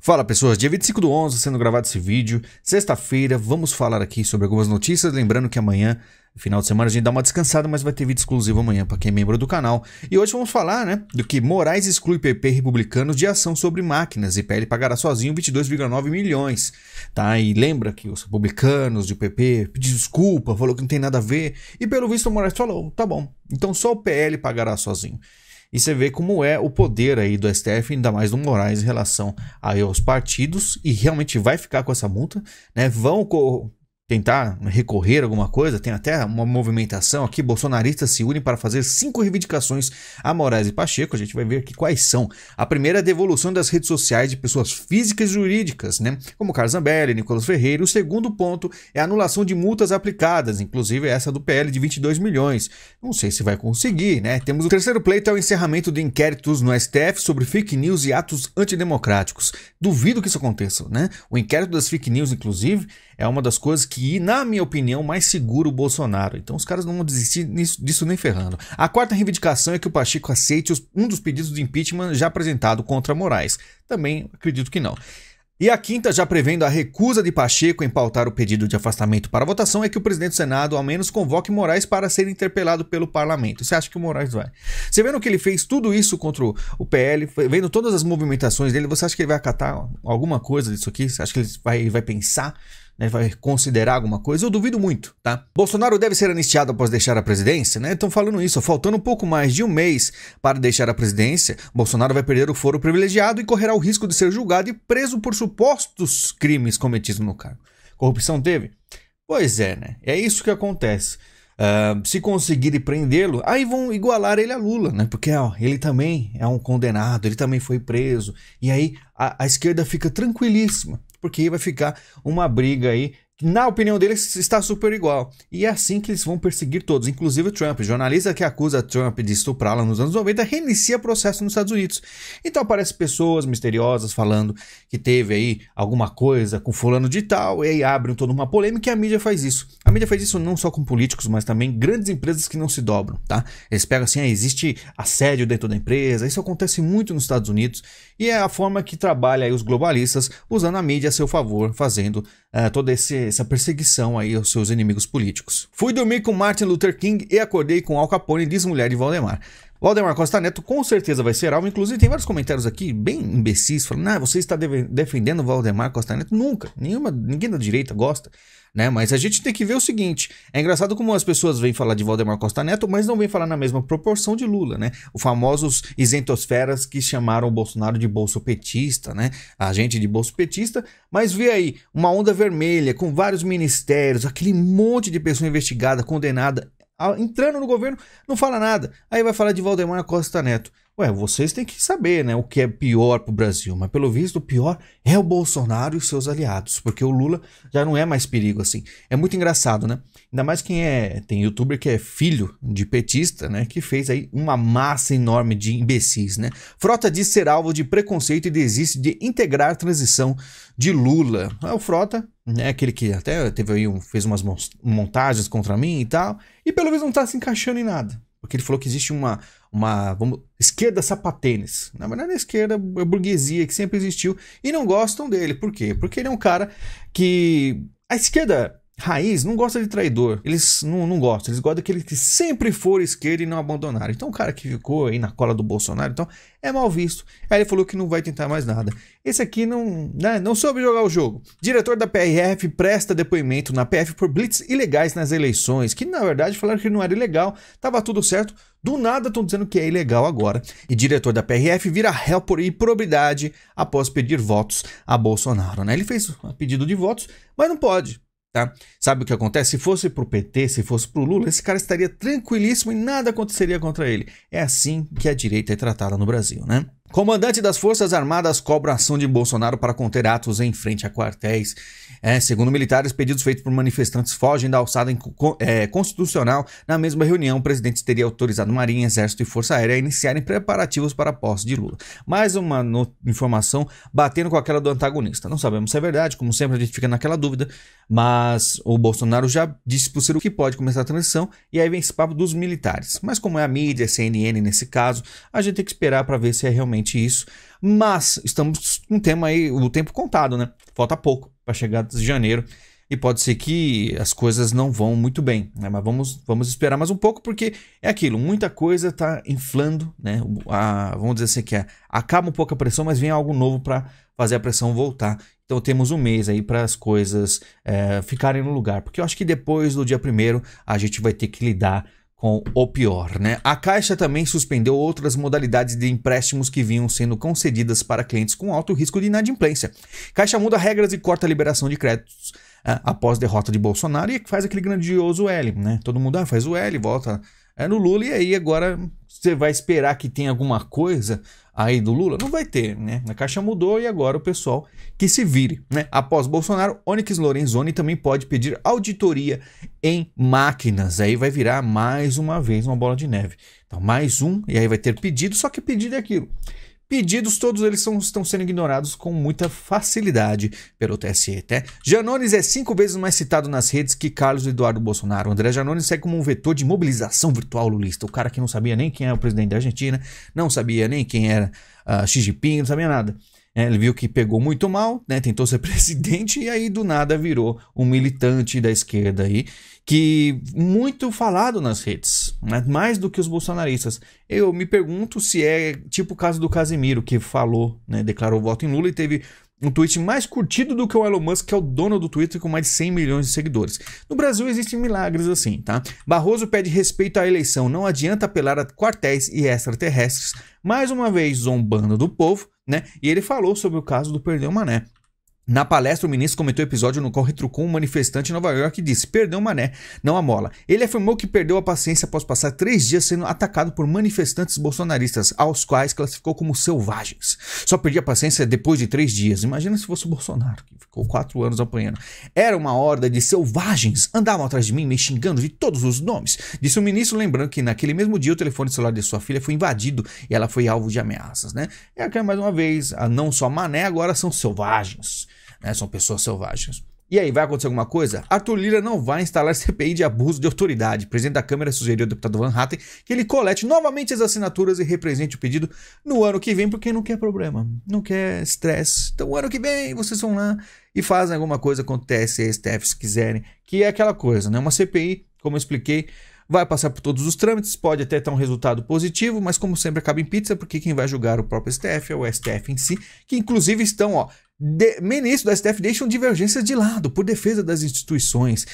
Fala pessoas, dia 25/11 sendo gravado esse vídeo, sexta-feira, vamos falar aqui sobre algumas notícias, lembrando que amanhã, final de semana, a gente dá uma descansada, mas vai ter vídeo exclusivo amanhã para quem é membro do canal. E hoje vamos falar, do que Moraes exclui PP republicanos de ação sobre máquinas e PL pagará sozinho 22,9 milhões, tá? E lembra que os republicanos de PP pediu desculpa, falou que não tem nada a ver, e pelo visto o Moraes falou, tá bom, então só o PL pagará sozinho. E você vê como é o poder aí do STF, ainda mais do Moraes em relação aí aos partidos, e realmente vai ficar com essa multa, né? Vão tentar recorrer a alguma coisa, tem até uma movimentação aqui, bolsonaristas se unem para fazer 5 reivindicações a Moraes e Pacheco, a gente vai ver aqui quais são. A primeira é a devolução das redes sociais de pessoas físicas e jurídicas, como Carlos Zambelli, Nicolas Ferreira. O segundo ponto é a anulação de multas aplicadas, inclusive essa do PL de 22 milhões. Não sei se vai conseguir, Temos o terceiro pleito, é o encerramento de inquéritos no STF sobre fake news e atos antidemocráticos. Duvido que isso aconteça, O inquérito das fake news, inclusive, é uma das coisas que, na minha opinião, mais segura o Bolsonaro. Então os caras não vão desistir disso nem ferrando. A quarta reivindicação é que o Pacheco aceite um dos pedidos de impeachment já apresentado contra Moraes. Também acredito que não. E a quinta, já prevendo a recusa de Pacheco em pautar o pedido de afastamento para votação, é que o presidente do Senado ao menos convoque Moraes para ser interpelado pelo parlamento. Você acha que o Moraes vai? Você vendo que ele fez tudo isso contra o PL, vendo todas as movimentações dele, você acha que ele vai acatar alguma coisa disso aqui? Você acha que ele vai pensar? Vai considerar alguma coisa? Eu duvido muito, tá? Bolsonaro deve ser anistiado após deixar a presidência, Estão falando isso, faltando um pouco mais de um mês para deixar a presidência, Bolsonaro vai perder o foro privilegiado e correrá o risco de ser julgado e preso por supostos crimes cometidos no cargo. Corrupção teve? Pois é, É isso que acontece. Se conseguirem prendê-lo, aí vão igualar ele a Lula, Porque ele também é um condenado, ele também foi preso, e aí a esquerda fica tranquilíssima. Porque aí vai ficar uma briga aí, que na opinião deles está super igual. E é assim que eles vão perseguir todos, inclusive o Trump. O jornalista que acusa Trump de estuprá-la nos anos 90 reinicia processo nos Estados Unidos. Então aparecem pessoas misteriosas falando que teve aí alguma coisa com fulano de tal, e aí abrem toda uma polêmica e a mídia faz isso. A mídia faz isso não só com políticos, mas também grandes empresas que não se dobram, tá? Eles pegam assim, existe assédio dentro da empresa, isso acontece muito nos Estados Unidos, e é a forma que trabalha aí os globalistas, usando a mídia a seu favor, fazendo toda essa perseguição aí aos seus inimigos políticos. Fui dormir com Martin Luther King e acordei com Al Capone, diz mulher de Valdemar. Valdemar Costa Neto com certeza vai ser alvo, inclusive tem vários comentários aqui bem imbecis, falando, você está defendendo Valdemar Costa Neto? Nunca, ninguém da direita gosta, Mas a gente tem que ver o seguinte, é engraçado como as pessoas vêm falar de Valdemar Costa Neto, mas não vêm falar na mesma proporção de Lula, Os famosos isentosferas que chamaram o Bolsonaro de bolsopetista, A gente de bolsopetista, mas vê aí uma onda vermelha com vários ministérios, aquele monte de pessoa investigada, condenada, entrando no governo, não fala nada. Aí vai falar de Valdemar Costa Neto. Vocês têm que saber, o que é pior pro Brasil. Mas pelo visto, o pior é o Bolsonaro e os seus aliados. Porque o Lula já não é mais perigo assim. É muito engraçado, Ainda mais tem youtuber que é filho de petista, Que fez aí uma massa enorme de imbecis, Frota diz ser alvo de preconceito e desiste de integrar a transição de Lula. O Frota, aquele que até fez umas montagens contra mim e tal. E pelo visto não tá se encaixando em nada. Porque ele falou que existe uma esquerda sapatênis. Na verdade, a esquerda é a burguesia que sempre existiu e não gostam dele. Por quê? Porque ele é um cara que... A esquerda raiz não gosta de traidor. Eles não gostam. Eles gostam daquele que sempre for esquerda e não abandonaram. Então, o cara que ficou aí na cola do Bolsonaro, então, é mal visto. Aí ele falou que não vai tentar mais nada. Esse aqui não soube jogar o jogo. Diretor da PRF presta depoimento na PF por blitz ilegais nas eleições, que na verdade falaram que não era ilegal, tava tudo certo. Do nada estão dizendo que é ilegal agora. E diretor da PRF vira réu por improbidade após pedir votos a Bolsonaro, Ele fez um pedido de votos, mas não pode. Tá? Sabe o que acontece? Se fosse pro PT, se fosse pro Lula, esse cara estaria tranquilíssimo e nada aconteceria contra ele. É assim que a direita é tratada no Brasil, Comandante das Forças Armadas cobra ação de Bolsonaro para conter atos em frente a quartéis. Segundo militares, pedidos feitos por manifestantes fogem da alçada constitucional. Na mesma reunião, o presidente teria autorizado Marinha, Exército e Força Aérea a iniciarem preparativos para a posse de Lula. Mais uma informação batendo com aquela do antagonista. Não sabemos se é verdade, como sempre a gente fica naquela dúvida, mas o Bolsonaro já disse pro Ciro que pode começar a transição, e aí vem esse papo dos militares. Mas como é a mídia, CNN nesse caso, a gente tem que esperar para ver se é realmente realmente isso. Mas estamos com o tempo contado, né? Falta pouco para chegar de janeiro. E pode ser que as coisas não vão muito bem, né? Mas vamos esperar mais um pouco, porque é aquilo, muita coisa está inflando, né? Vamos dizer assim, acaba um pouco a pressão, mas vem algo novo para fazer a pressão voltar. Então temos um mês aí para as coisas ficarem no lugar, porque eu acho que depois do dia 1º a gente vai ter que lidar com o pior, né? A Caixa também suspendeu outras modalidades de empréstimos que vinham sendo concedidas para clientes com alto risco de inadimplência. Caixa muda regras e corta a liberação de créditos após derrota de Bolsonaro e faz aquele grandioso L, né? Todo mundo faz o L, volta no Lula, e aí agora você vai esperar que tenha alguma coisa aí do Lula? Não vai ter, né? A Caixa mudou e agora o pessoal que se vire, né? Após Bolsonaro, Onyx Lorenzoni também pode pedir auditoria em máquinas. Aí vai virar mais uma vez uma bola de neve. Então mais um, e aí vai ter pedido, só que pedido é aquilo. Pedidos, todos eles estão sendo ignorados com muita facilidade pelo TSE, tá? Janones é 5 vezes mais citado nas redes que Carlos Eduardo Bolsonaro. André Janones segue como um vetor de mobilização virtual lulista. O cara que não sabia nem quem era o presidente da Argentina, não sabia nem quem era Xi Jinping, não sabia nada. Ele viu que pegou muito mal, né? Tentou ser presidente e aí do nada virou um militante da esquerda aí, que muito falado nas redes, né? Mais do que os bolsonaristas. Eu me pergunto se é tipo o caso do Casemiro, que falou, né? Declarou voto em Lula e teve um tweet mais curtido do que o Elon Musk, que é o dono do Twitter, com mais de 100 milhões de seguidores. No Brasil existem milagres assim, tá? Barroso pede respeito à eleição, não adianta apelar a quartéis e extraterrestres, mais uma vez zombando do povo, né? E ele falou sobre o caso do Perdeu Mané. Na palestra, o ministro comentou o episódio no qual retrucou um manifestante em Nova York e disse: perdeu Mané, não a mola. Ele afirmou que perdeu a paciência após passar 3 dias sendo atacado por manifestantes bolsonaristas, aos quais classificou como selvagens. Só perdia a paciência depois de 3 dias. Imagina se fosse o Bolsonaro, que ficou 4 anos apanhando. Era uma horda de selvagens, andavam atrás de mim, me xingando de todos os nomes, disse o ministro, lembrando que naquele mesmo dia o telefone celular de sua filha foi invadido e ela foi alvo de ameaças, né? E aqui mais uma vez, não só Mané, agora são selvagens. Né, são pessoas selvagens. E aí, vai acontecer alguma coisa? Arthur Lira não vai instalar CPI de abuso de autoridade. O presidente da Câmara sugeriu ao deputado Van Hatten que ele colete novamente as assinaturas e represente o pedido no ano que vem, porque não quer problema, não quer estresse. Então, o ano que vem, vocês vão lá e fazem alguma coisa com o TSE e STF, se quiserem, que é aquela coisa, né? Uma CPI, como eu expliquei, vai passar por todos os trâmites, pode até ter um resultado positivo, mas como sempre acaba em pizza, porque quem vai julgar o próprio STF é o STF em si, que inclusive estão, ministros do STF deixam divergências de lado por defesa das instituições.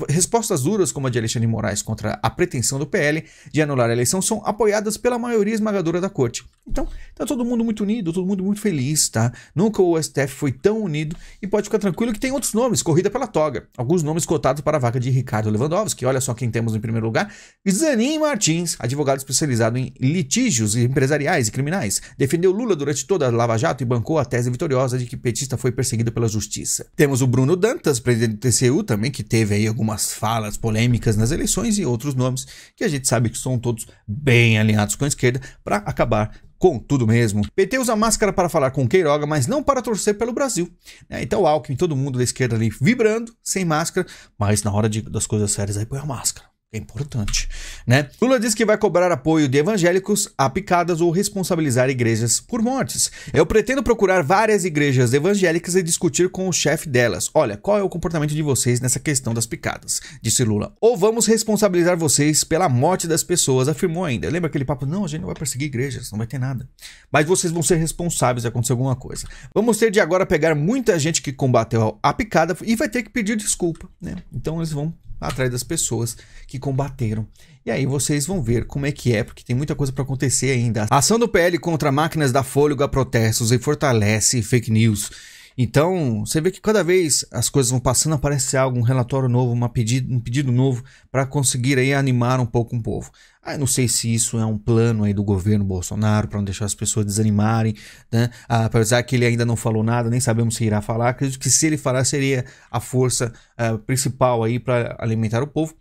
Respostas duras, como a de Alexandre de Moraes contra a pretensão do PL de anular a eleição, são apoiadas pela maioria esmagadora da corte. Então, tá todo mundo muito unido, todo mundo muito feliz, tá? Nunca o STF foi tão unido e pode ficar tranquilo que tem outros nomes, corrida pela toga. Alguns nomes cotados para a vaga de Ricardo Lewandowski, olha só quem temos em primeiro lugar. Zanin Martins, advogado especializado em litígios empresariais e criminais. Defendeu Lula durante toda a Lava Jato e bancou a tese vitoriosa de que petista foi perseguido pela justiça. Temos o Bruno Dantas, presidente do TCU também, que teve aí algumas falas polêmicas nas eleições, e outros nomes que a gente sabe que são todos bem alinhados com a esquerda para acabar com tudo mesmo. PT usa máscara para falar com Queiroga, mas não para torcer pelo Brasil. Então o Alckmin, todo mundo da esquerda ali vibrando, sem máscara, mas na hora das coisas sérias aí põe a máscara. É importante, né? Lula diz que vai cobrar apoio de evangélicos a picadas ou responsabilizar igrejas por mortes. Eu pretendo procurar várias igrejas evangélicas e discutir com o chefe delas. Olha, qual é o comportamento de vocês nessa questão das picadas? Disse Lula. Ou vamos responsabilizar vocês pela morte das pessoas, afirmou ainda. Lembra aquele papo? Não, a gente não vai perseguir igrejas, não vai ter nada. Mas vocês vão ser responsáveis se acontecer alguma coisa. Vamos ter de agora pegar muita gente que combateu a picada e vai ter que pedir desculpa, né? Então eles vão atrás das pessoas que combateram. E aí vocês vão ver como é que é, porque tem muita coisa para acontecer ainda. A ação do PL contra máquinas dá fôlego a protestos e fortalece fake news. Então, você vê que cada vez as coisas vão passando, aparece algo, um relatório novo, um pedido novo para conseguir aí animar um pouco o povo. Eu não sei se isso é um plano aí do governo Bolsonaro para não deixar as pessoas desanimarem, né? Apesar que ele ainda não falou nada, nem sabemos se irá falar. Acredito que se ele falar seria a força principal aí para alimentar o povo,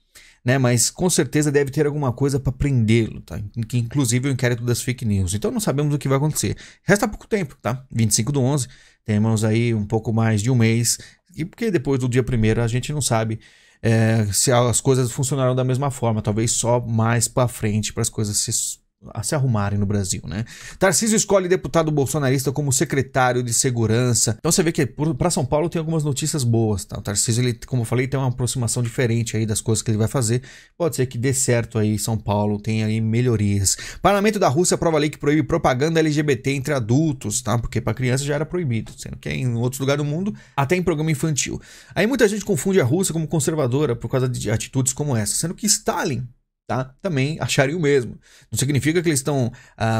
né? Mas com certeza deve ter alguma coisa para prendê-lo, tá? Que inclusive o inquérito das fake news. Então não sabemos o que vai acontecer. Resta pouco tempo, tá? 25/11, temos aí um pouco mais de um mês, e porque depois do dia 1º a gente não sabe se as coisas funcionarão da mesma forma, talvez só mais para frente para as coisas se a se arrumarem no Brasil, né? Tarcísio escolhe deputado bolsonarista como secretário de segurança. Então você vê que para São Paulo tem algumas notícias boas, tá? O Tarcísio, ele, como eu falei, tem uma aproximação diferente aí das coisas que ele vai fazer. Pode ser que dê certo aí, São Paulo tem aí melhorias. Parlamento da Rússia aprova a lei que proíbe propaganda LGBT entre adultos, tá? Porque para criança já era proibido, sendo que em outros lugares do mundo, até em programa infantil. Aí muita gente confunde a Rússia como conservadora por causa de atitudes como essa, sendo que Stalin, tá, também acharia o mesmo. Não significa que eles estão,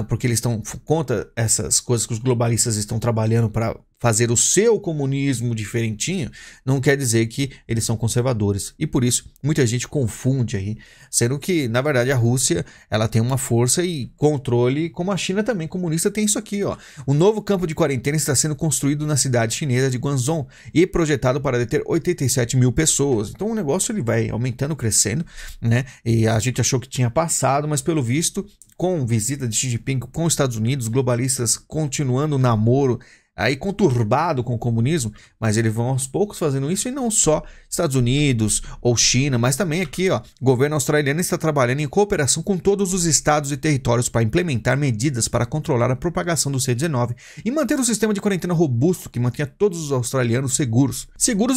porque eles estão contra essas coisas que os globalistas estão trabalhando para fazer o seu comunismo diferentinho, não quer dizer que eles são conservadores. E por isso, muita gente confunde aí, sendo que, na verdade, a Rússia, ela tem uma força e controle, como a China também, comunista, tem isso aqui, ó. O novo campo de quarentena está sendo construído na cidade chinesa de Guangzhou e projetado para deter 87 mil pessoas. Então o negócio ele vai aumentando, crescendo, né? E a gente achou que tinha passado, mas pelo visto, com visita de Xi Jinping com os Estados Unidos, globalistas continuando o namoro aí conturbado com o comunismo, mas eles vão aos poucos fazendo isso, e não só Estados Unidos ou China, mas também aqui, ó, o governo australiano está trabalhando em cooperação com todos os estados e territórios para implementar medidas para controlar a propagação do C-19 e manter um sistema de quarentena robusto que mantenha todos os australianos seguros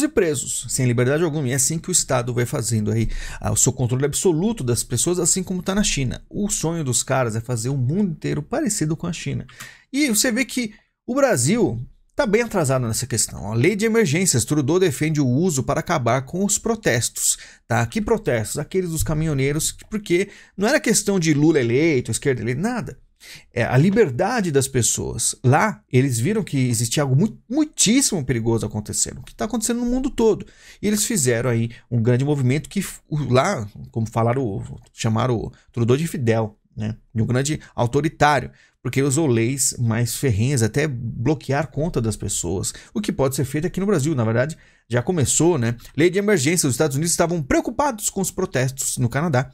e presos, sem liberdade alguma. E é assim que o estado vai fazendo aí o seu controle absoluto das pessoas, assim como está na China. O sonho dos caras é fazer o mundo inteiro parecido com a China. E você vê que o Brasil está bem atrasado nessa questão. A lei de emergências, Trudeau defende o uso para acabar com os protestos. Tá? Que protestos? Aqueles dos caminhoneiros, porque não era questão de Lula eleito, esquerda eleito, nada. É a liberdade das pessoas. Lá, eles viram que existia algo muitíssimo perigoso acontecendo, que está acontecendo no mundo todo. E eles fizeram aí um grande movimento que lá, como chamaram o Trudeau de Fidel, né? De um grande autoritário, porque usou leis mais ferrenhas, até bloquear conta das pessoas, o que pode ser feito aqui no Brasil. Na verdade, já começou, né? Lei de emergência. Os Estados Unidos estavam preocupados com os protestos no Canadá.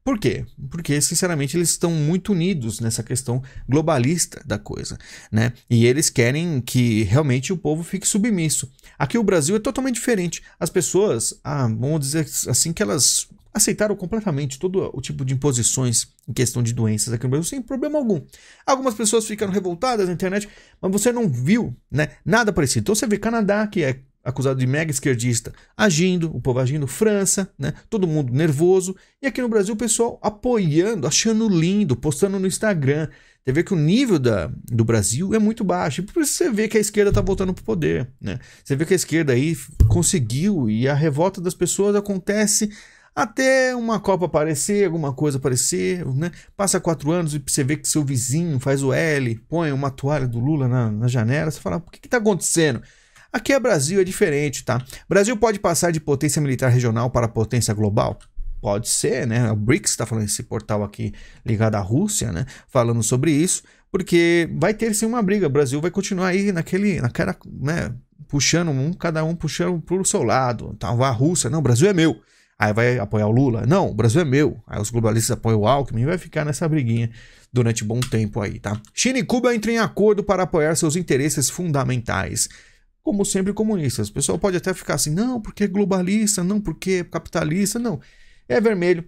Por quê? Porque, sinceramente, eles estão muito unidos nessa questão globalista da coisa, né? E eles querem que realmente o povo fique submisso. Aqui o Brasil é totalmente diferente. As pessoas, vamos dizer assim, que elas aceitaram completamente todo o tipo de imposições em questão de doenças aqui no Brasil sem problema algum. Algumas pessoas ficaram revoltadas na internet, mas você não viu, né, nada parecido. Então você vê Canadá, que é acusado de mega esquerdista, agindo, o povo agindo, França, né, todo mundo nervoso, e aqui no Brasil o pessoal apoiando, achando lindo, postando no Instagram. Você vê que o nível do Brasil é muito baixo, e por isso você vê que a esquerda está voltando para o poder, né? Você vê que a esquerda aí conseguiu, e a revolta das pessoas acontece até uma Copa aparecer, alguma coisa aparecer, né? Passa 4 anos e você vê que seu vizinho faz o L, põe uma toalha do Lula na janela, você fala, o que está acontecendo? Aqui é Brasil, é diferente, tá? Brasil pode passar de potência militar regional para potência global? Pode ser, né? O BRICS está falando, esse portal aqui ligado à Rússia, né? Falando sobre isso, porque vai ter sim uma briga. O Brasil vai continuar aí naquela, né? Puxando cada um puxando para o seu lado. Tá? A Rússia, não, o Brasil é meu. Aí vai apoiar o Lula? Não, o Brasil é meu. Aí os globalistas apoiam o Alckmin e vai ficar nessa briguinha durante bom tempo aí, tá? China e Cuba entram em acordo para apoiar seus interesses fundamentais. Como sempre comunistas. O pessoal pode até ficar assim, não, porque é globalista, não, porque é capitalista, não. É vermelho,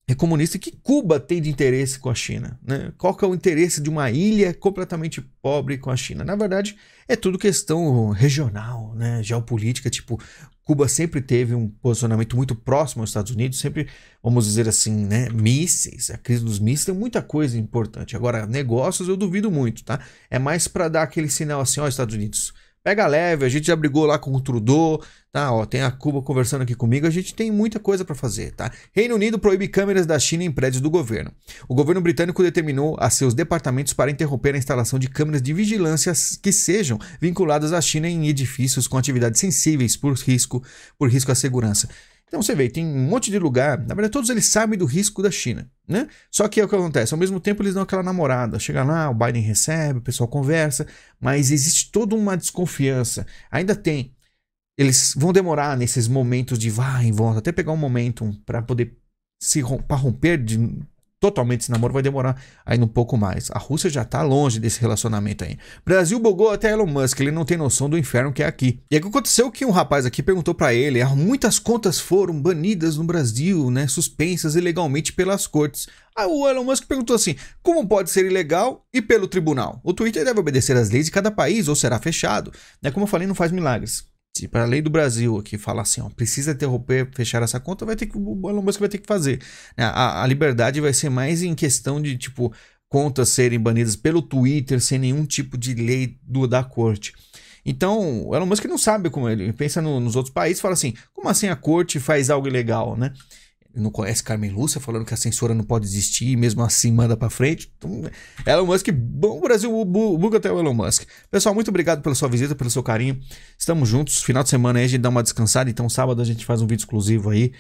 é comunista. E que Cuba tem de interesse com a China, né? Qual que é o interesse de uma ilha completamente pobre com a China? Na verdade, é tudo questão regional, né? Geopolítica, tipo, Cuba sempre teve um posicionamento muito próximo aos Estados Unidos, sempre, vamos dizer assim, né? Mísseis, a crise dos mísseis tem muita coisa importante. Agora, negócios eu duvido muito, tá? É mais para dar aquele sinal assim, ó, Estados Unidos, pega leve, a gente já brigou lá com o Trudeau, tá? Ó, tem a Cuba conversando aqui comigo, a gente tem muita coisa para fazer, tá? Reino Unido proíbe câmeras da China em prédios do governo. O governo britânico determinou a seus departamentos para interromper a instalação de câmeras de vigilância que sejam vinculadas à China em edifícios com atividades sensíveis por risco à segurança. Então você vê, tem um monte de lugar, na verdade todos eles sabem do risco da China, né? Só que é o que acontece, ao mesmo tempo eles dão aquela namorada, chega lá, o Biden recebe, o pessoal conversa, mas existe toda uma desconfiança, ainda tem. Eles vão demorar nesses momentos de vai e volta, até pegar um momento para poder para romper totalmente esse namoro, vai demorar ainda um pouco mais. A Rússia já tá longe desse relacionamento aí. Brasil bugou até Elon Musk, ele não tem noção do inferno que é aqui. E aí o que aconteceu que um rapaz aqui perguntou pra ele, muitas contas foram banidas no Brasil, né, suspensas ilegalmente pelas cortes. Aí o Elon Musk perguntou assim, como pode ser ilegal e pelo tribunal? O Twitter deve obedecer às leis de cada país ou será fechado? Né, como eu falei, não faz milagres. Se para a lei do Brasil aqui fala assim, ó, precisa interromper, fechar essa conta, o Elon Musk vai ter que fazer. A liberdade vai ser mais em questão de, tipo, contas serem banidas pelo Twitter sem nenhum tipo de lei da corte. Então, o Elon Musk não sabe como ele pensa nos outros países, fala assim, como assim a corte faz algo ilegal, né? Não conhece Carmen Lúcia falando que a censura não pode existir e mesmo assim manda pra frente. Então, Elon Musk, bom, o Brasil buga até o Elon Musk. Pessoal, muito obrigado pela sua visita, pelo seu carinho. Estamos juntos. Final de semana aí a gente dá uma descansada, então sábado a gente faz um vídeo exclusivo aí.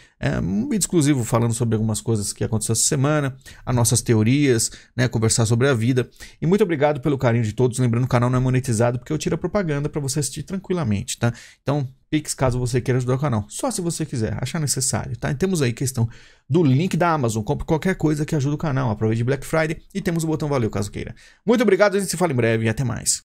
Um vídeo exclusivo falando sobre algumas coisas que aconteceu essa semana, as nossas teorias, né, conversar sobre a vida. E muito obrigado pelo carinho de todos. Lembrando, o canal não é monetizado porque eu tiro a propaganda para você assistir tranquilamente, tá? Então, Pix, caso você queira ajudar o canal. Só se você quiser, achar necessário, tá? E temos aí questão do link da Amazon. Compre qualquer coisa que ajuda o canal. Aproveite Black Friday e temos o botão valeu, caso queira. Muito obrigado, a gente se fala em breve e até mais.